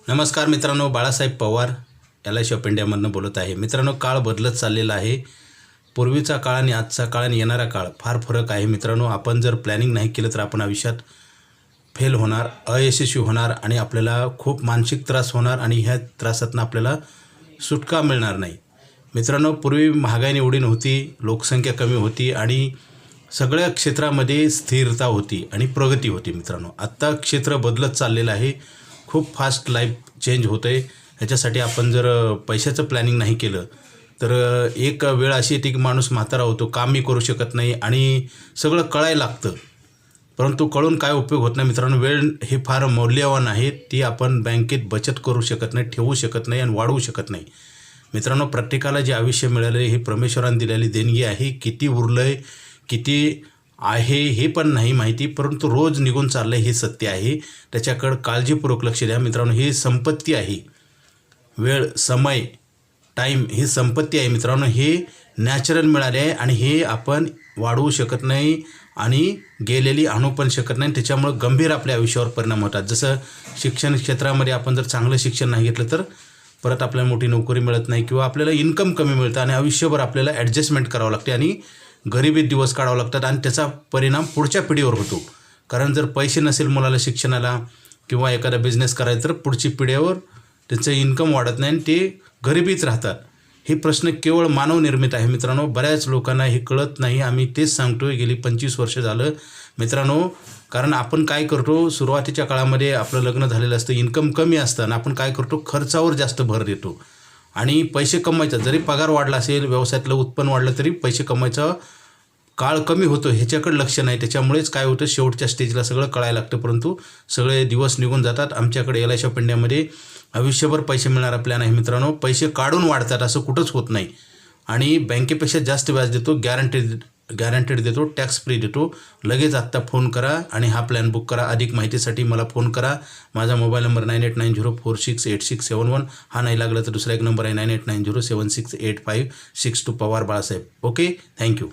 नमस्कार मित्रांनो, Balasaheb Pawar LIC of इंडियामधून बोलत आहे। मित्रांनो, काळ बदलत चाललेला आहे। पूर्वीचा काळ आणि आजचा काळ आणि येणारा काळ फार फरक आहे। मित्रांनो, आपण जर प्लॅनिंग नाही केलं तर आपण आयुष्यात फेल होणार, अयशस्वी होणार आणि आपल्याला खूप मानसिक त्रास होणार आणि ह्या त्रासातून आपल्याला सुटका मिळणार नाही। मित्रांनो, पूर्वी महागाई एवढी नव्हती, लोकसंख्या कमी होती आणि सगळ्या क्षेत्रामध्ये स्थिरता होती आणि प्रगती होती। मित्रांनो, आता क्षेत्र बदलत चाललेलं आहे। खूप फास्ट लाईफ चेंज होतं आहे। ह्याच्यासाठी आपण जर पैशाचं प्लॅनिंग नाही केलं तर एक वेळ अशी येते की माणूस म्हातारा होतो, कामही करू शकत नाही आणि सगळं कळायला लागतं, परंतु कळून काय उपयोग होत नाही। मित्रांनो, वेळ हे फार मौल्यवान आहे, ती आपण बँकेत बचत करू शकत नाही, ठेवू शकत नाही आणि वाढवू शकत नाही। मित्रांनो, प्रत्येकाला जे आयुष्य मिळाले हे परमेश्वराने दिलेली देणगी आहे। किती उरलंय, किती आहे हे पण नाही माहिती, परंतु रोज निघून चाललंय हे सत्य आहे। त्याच्याकडे काळजीपूर्वक लक्ष द्या। मित्रांनो, ही संपत्ती आहे। वेळ, समय, टाईम ही संपत्ती आहे। मित्रांनो, हे नॅचरल मिळाले आहे आणि हे आपण वाढवू शकत नाही आणि गेलेली आणू पण शकत नाही। त्याच्यामुळे गंभीर आपल्या आयुष्यावर परिणाम होतात। जसं शिक्षण क्षेत्रामध्ये आपण जर चांगलं शिक्षण नाही घेतलं तर परत आपल्याला मोठी नोकरी मिळत नाही किंवा आपल्याला इन्कम कमी मिळतं आणि आयुष्यभर आपल्याला ॲडजस्टमेंट करावं लागते आणि गरिबीत दिवस काढावं लागतात आणि त्याचा परिणाम पुढच्या पिढीवर होतो। कारण जर पैसे नसेल मुलाला शिक्षणाला किंवा एखादा बिझनेस करायचा तर पुढची पिढीवर त्यांचं इन्कम वाढत नाही आणि ते गरिबीच राहतात। हे प्रश्न केवळ मानवनिर्मित आहे। मित्रांनो, बऱ्याच लोकांना हे कळत नाही। आम्ही तेच सांगतोय, गेली 25 वर्ष झालं मित्रांनो। कारण आपण काय करतो, सुरुवातीच्या काळामध्ये आपलं लग्न झालेलं असतं, इन्कम कमी असतं आणि आपण काय करतो, खर्चावर जास्त भर देतो आणि पैसे कमवायचा, जरी पगार वाढला असेल, व्यवसायातलं उत्पन्न वाढलं तरी पैसे कमवायचा काळ कमी होतो, ह्याच्याकडे लक्ष नाही। त्याच्यामुळेच काय होतं, शेवटच्या स्टेजला सगळं कळायला लागतं, परंतु सगळे दिवस निघून जातात। आमच्याकडे LIC ऑफ इंडियामध्ये आयुष्यभर पैसे मिळणारा प्लॅन आहे। मित्रांनो, पैसे काढून वाढतात असं कुठंच होत नाही आणि बँकेपेक्षा जास्त व्याज देतो, गॅरंटेड देतो, टॅक्स फ्री देतो। लगेच आत्ता फोन करा आणि हा प्लॅन बुक करा। अधिक माहितीसाठी मला फोन करा। माझा मोबाईल नंबर 9890468671। हा नाही लागला तर दुसरा एक नंबर आहे 9890768562 पवार बाळासाहेब। Okay, thank you.